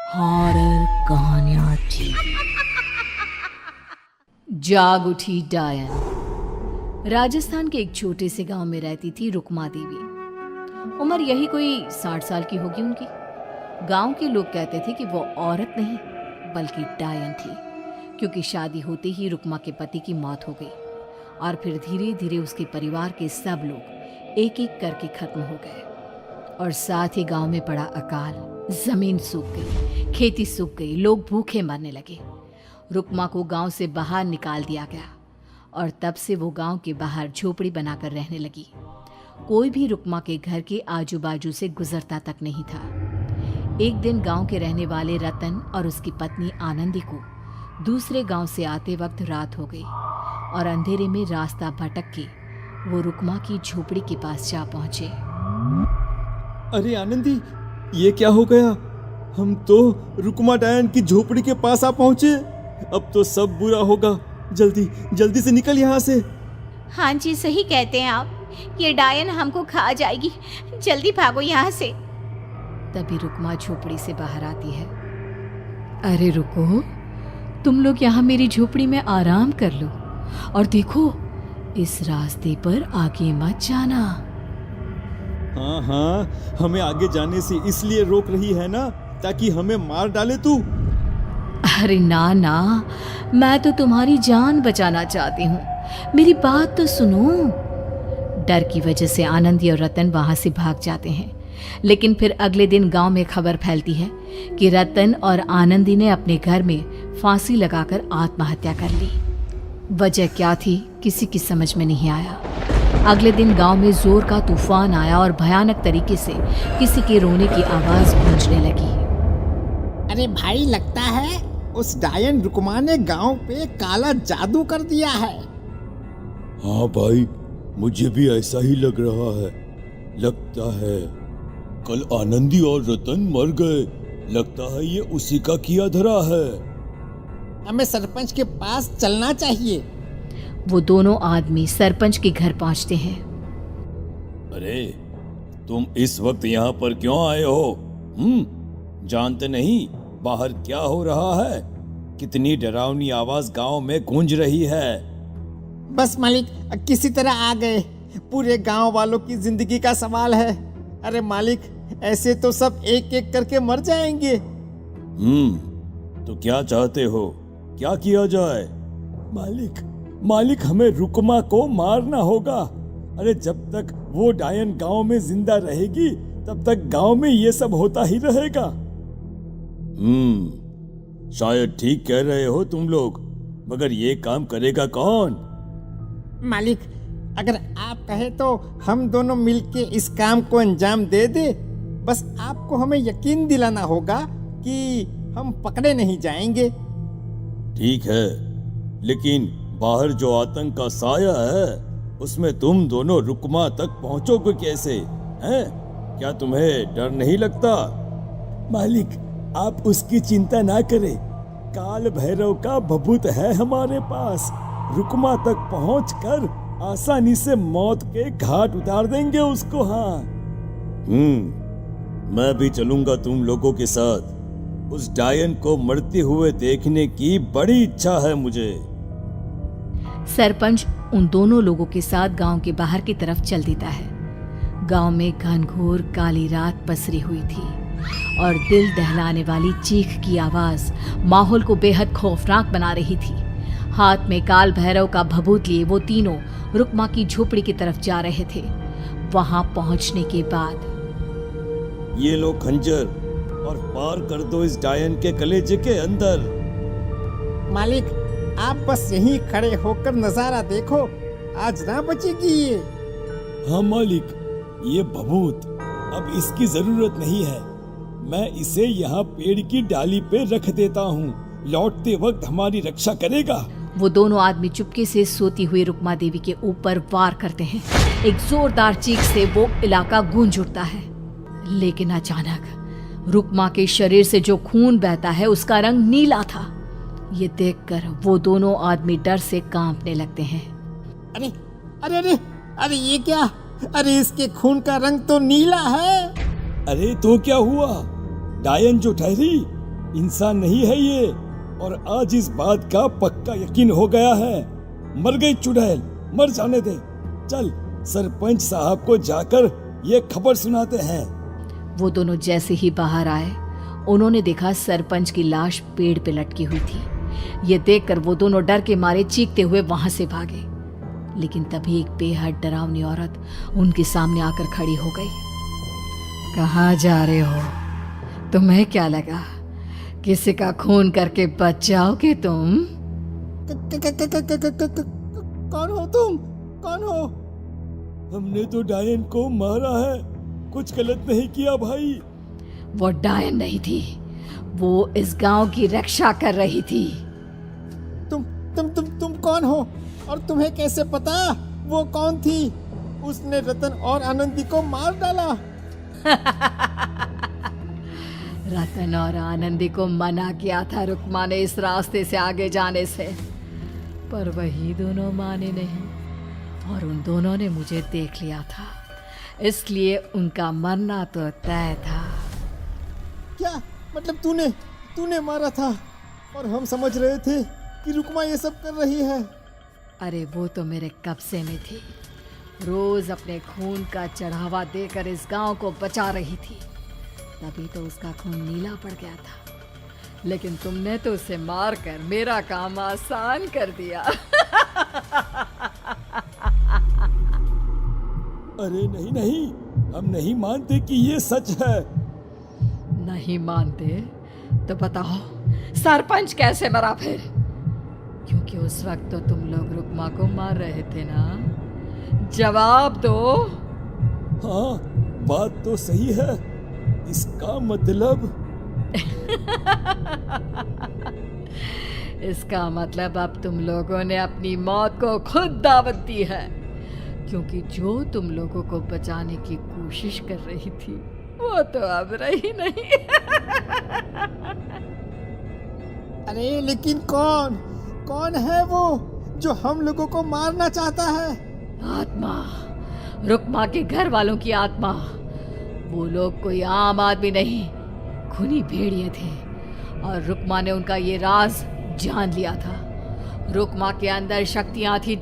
Horror कहानियां थी। जाग उठी डायन। राजस्थान के एक छोटे से गांव में रहती थी रुक्मा देवी। उम्र यही कोई 60 साल की होगी उनकी। गांव के लोग कहते थे कि वो औरत नहीं बल्कि डायन थी, क्योंकि शादी होते ही रुक्मा के पति की मौत हो गई और फिर धीरे धीरे उसके परिवार के सब लोग एक एक करके खत्म हो गए और साथ ही गांव में पड़ा अकाल। जमीन सूख गई, खेती सूख गई, लोग भूखे मरने लगे। रुक्मा को गांव से बाहर निकाल दिया गया और तब से वो गांव के बाहर झोपड़ी बनाकर रहने लगी। कोई भी रुक्मा के घर के आजू बाजू से गुजरता तक नहीं था। एक दिन गांव के रहने वाले रतन और उसकी पत्नी आनंदी को दूसरे गांव से आते वक्त रात हो गई और अंधेरे में रास्ता भटक के वो रुक्मा की झोपड़ी के पास जा पहुंचे। अरे आनंदी, ये क्या हो गया? हम तो रुक्मा डायन की झोपड़ी के पास आ पहुंचे। अब तो सब बुरा होगा। जल्दी जल्दी से निकल यहाँ से। हाँ जी, सही कहते हैं आप। ये डायन हमको खा जाएगी। जल्दी भागो यहाँ से। तभी रुक्मा झोपड़ी से बाहर आती है। अरे रुको, तुम लोग यहाँ मेरी झोपड़ी में आराम कर लो और देखो, इस रास्ते पर आगे मत जाना। हाँ, हमें आगे जाने से इसलिए रोक रही है ना, ताकि हमें मार डाले तू। अरे ना ना, मैं तो तुम्हारी जान बचाना चाहती हूँ, मेरी बात तो सुनो। डर की वजह से आनंदी और रतन वहां से भाग जाते हैं, लेकिन फिर अगले दिन गांव में खबर फैलती है कि रतन और आनंदी ने अपने घर में फांसी लगाकर आत्महत्या कर ली। वजह क्या थी किसी की समझ में नहीं आया। अगले दिन गांव में जोर का तूफान आया और भयानक तरीके से किसी के रोने की आवाज गूंजने लगी। अरे भाई, लगता है उस डायन रुक्मा ने गांव पे काला जादू कर दिया है। हाँ भाई, मुझे भी ऐसा ही लग रहा है। लगता है कल आनंदी और रतन मर गए। लगता है ये उसी का किया धरा है। हमें सरपंच के पास चलना चाहिए। वो दोनों आदमी सरपंच के घर पहुंचते हैं। अरे, तुम इस वक्त यहाँ पर क्यों आए हो? जानते नहीं बाहर क्या हो रहा है? कितनी डरावनी आवाज गांव में गूंज रही है। बस मालिक, किसी तरह आ गए। पूरे गांव वालों की जिंदगी का सवाल है। अरे मालिक, ऐसे तो सब एक एक करके मर जाएंगे। तो क्या चाहते हो? क्या किया जाए? मालिक, हमें रुक्मा को मारना होगा। अरे जब तक वो डायन गांव में जिंदा रहेगी तब तक गांव में ये सब होता ही रहेगा। शायद ठीक कह रहे हो तुम लोग, मगर ये काम करेगा कौन? मालिक, अगर आप कहे तो हम दोनों मिलके इस काम को अंजाम दे दे। बस आपको हमें यकीन दिलाना होगा कि हम पकड़े नहीं जाएंगे। ठीक है, लेकिन बाहर जो आतंक का साया है उसमें तुम दोनों रुक्मा तक पहुंचोगे कैसे? हैं? क्या तुम्हें डर नहीं लगता? मालिक, आप उसकी चिंता ना करें। काल भैरव का भभूत है हमारे पास। रुक्मा तक पहुंचकर आसानी से मौत के घाट उतार देंगे उसको। हाँ, मैं भी चलूंगा तुम लोगों के साथ। उस डायन को मरते हुए देखने की बड़ी इच्छा है मुझे। सरपंच उन दोनों लोगों के साथ गांव के बाहर की तरफ चल देता है। गांव में घनघोर काली रात पसरी हुई थी और दिल दहलाने वाली चीख की आवाज माहौल को बेहद खौफनाक बना रही थी। हाथ में काल भैरव का भभूत लिए वो तीनों रुक्मा की झोपड़ी की तरफ जा रहे थे। वहां पहुंचने के बाद, ये लो खंजर और पार कर दो इस डायन के कलेजे के अंदर। मालिक, आप बस यहीं खड़े होकर नजारा देखो, आज ना बचेगी ये। हाँ मालिक, ये भभूत अब इसकी जरूरत नहीं है। मैं इसे यहाँ पेड़ की डाली पे रख देता हूँ। लौटते वक्त हमारी रक्षा करेगा। वो दोनों आदमी चुपके से सोती हुई रुक्मा देवी के ऊपर वार करते हैं। एक जोरदार चीख से वो इलाका गूंज उठता है, लेकिन अचानक रुक्मा के शरीर से जो खून बहता है उसका रंग नीला था। ये देखकर वो दोनों आदमी डर से कांपने लगते हैं। अरे अरे अरे अरे, ये क्या? अरे इसके खून का रंग तो नीला है। अरे तो क्या हुआ? डायन जो ठहरी, इंसान नहीं है ये, और आज इस बात का पक्का यकीन हो गया है। मर गई चुड़ैल, मर जाने दे। चल सरपंच साहब को जाकर ये खबर सुनाते हैं। वो दोनों जैसे ही बाहर आए, उन्होंने देखा सरपंच की लाश पेड़ पे लटकी हुई थी। ये देखकर वो दोनों डर के मारे चीखते हुए वहां से भागे, लेकिन तभी एक बेहद डरावनी औरत उनके सामने आकर खड़ी हो गई। कहाँ जा रहे हो? तुम्हें क्या लगा किसी का खून करके बच जाओगे तुम? कौन हो तुम? कौन हो? हमने तो डायन को मारा है, कुछ गलत नहीं किया भाई। वो डायन नहीं थी, वो इस गांव की रक्षा कर रही थी। तुम कौन हो? और तुम्हें कैसे पता वो कौन थी? उसने रतन और आनंदी को मार डाला। रतन और आनंदी को मना किया था रुक्मा ने इस रास्ते से आगे जाने से, पर वही दोनों माने नहीं, और उन दोनों ने मुझे देख लिया था, इसलिए उनका मरना तो तय था। क्या मतलब तूने मारा था? और हम समझ रहे थे कि रुक्मा ये सब कर रही है। अरे वो तो मेरे कब्जे में थी, रोज अपने खून का चढ़ावा देकर इस गांव को बचा रही थी, तभी तो उसका खून नीला पड़ गया था। लेकिन तुमने तो उसे मारकर मेरा काम आसान कर दिया। अरे नहीं नहीं, हम नहीं मानते कि ये सच है। नहीं मानते तो बताओ सरपंच कैसे मरा फिर? क्योंकि उस वक्त तो तुम लोग रुक्मा को मार रहे थे ना, जवाब दो। हाँ, बात तो सही है। इसका मतलब इसका मतलब अब तुम लोगों ने अपनी मौत को खुद दावत दी है, क्योंकि जो तुम लोगों को बचाने की कोशिश कर रही थी वो तो अब रही नहीं। अरे लेकिन कौन है वो जो हम लोगों को मारना चाहता है? आत्मा, रुक्मा के घर वालों की आत्मा। वो लोग कोई आम आदमी नहीं, खूनी भेड़िए थे, और रुक्मा ने उनका ये राज जान लिया था। रुक्मा के अंदर शक्तियां थी